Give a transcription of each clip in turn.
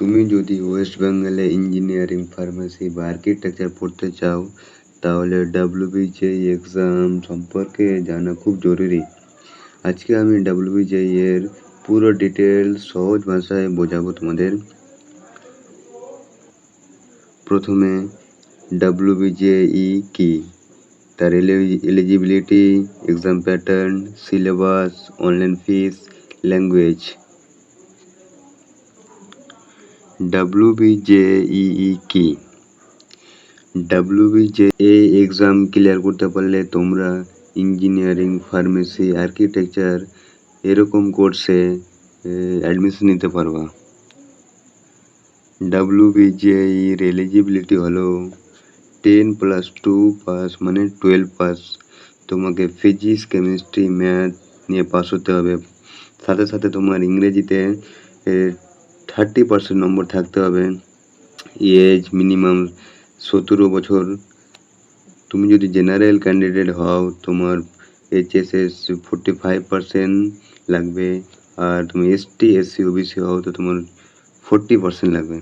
তুমি যদি ওয়েস্ট বেঙ্গলে ইঞ্জিনিয়ারিং, ফার্মেসি বা আর্কিটেকচার পড়তে চাও তাহলে WBJEE এক্সাম সম্পর্কে জানা খুব জরুরি। আজকে আমি WBJEE এর পুরো ডিটেলস সহজ ভাষায় বোঝাবো তোমাদের। প্রথমে WBJEE কি, তার eligibility, exam pattern, syllabus, online fees, language. WBJEE কি? WBJEE এক্সাম ক্লিয়ার করতে পারলে তোমরা ইঞ্জিনিয়ারিং, ফার্মেসি, আর্কিটেকচার এরকম কোর্সে অ্যাডমিশন নিতে পারবা। WBJEE এর এলিজিবিলিটি হলো 10+2 পাস মানে 12 পাস। তোমাকে ফিজিক্স, কেমিস্ট্রি, ম্যাথ নিয়ে পাস হতে হবে। সাথে সাথে তোমার ইংরেজিতে 30% নম্বর থাকতে হবে। এজ মিনিমাম 17 বছর। তুমি যদি জেনারেল ক্যান্ডিডেট হও তোমার HSS 45% লাগবে, আর তুমি ST SC OBC হও তো তোমার 40% লাগবে।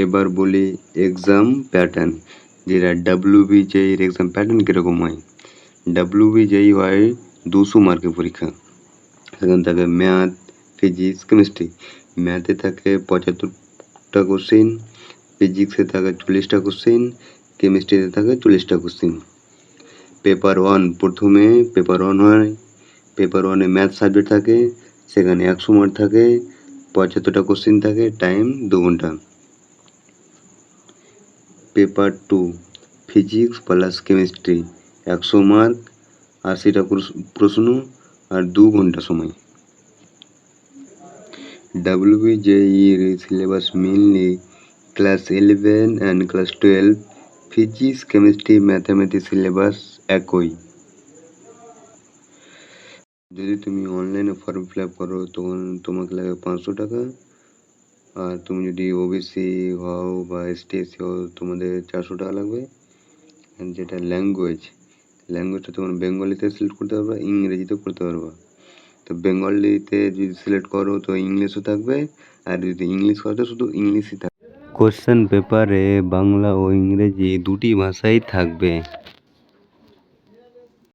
এবার বলি এক্সাম প্যাটার্ন, যেটা WBJEE এর এক্সাম প্যাটার্ন কীরকম হয়। WBJEE হয় 200 মার্কের পরীক্ষা। সেখানে থাকে ম্যাথ, ফিজিক্স, কেমিস্ট্রি। ম্যাথে থাকে 75টা কোশ্চেন, ফিজিক্সে থাকে 40টা কোশ্চেন, কেমিস্ট্রিতে থাকে 40টা কোশ্চেন। পেপার 1 প্রথমে পেপার 1 হয়। পেপার 1-এ ম্যাথ সাবজেক্ট থাকে, সেখানে 100 মার্ক থাকে, 75টা কোশ্চেন থাকে, টাইম 2 ঘন্টা। Paper 2 physics plus chemistry, 100 mark, 80টা প্রশ্ন আর 2 ঘন্টা সময়। WBJEE এর syllabus mainly class 11 and class 12। Physics, chemistry, mathematics syllabus একই। যদি তুমি অনলাইনে ফর্ম ফিল আপ করো তখন তোমাকে লাগে 500 টাকা, আর তুমি যদি OBC হও বা ST SC হও তোমাদের 400 টাকা লাগবে। আর যেটা ল্যাঙ্গুয়েজটা তোমার বেঙ্গলিতে সিলেক্ট করতে পারবা, ইংরেজিতেও করতে পারবা। তো বেঙ্গলিতে যদি সিলেক্ট করো তো ইংলিশও থাকবে, আর যদি ইংলিশ করো তো শুধু ইংলিশই থাকবে। কোশ্চেন পেপারে বাংলা ও ইংরেজি দুটি ভাষাই থাকবে।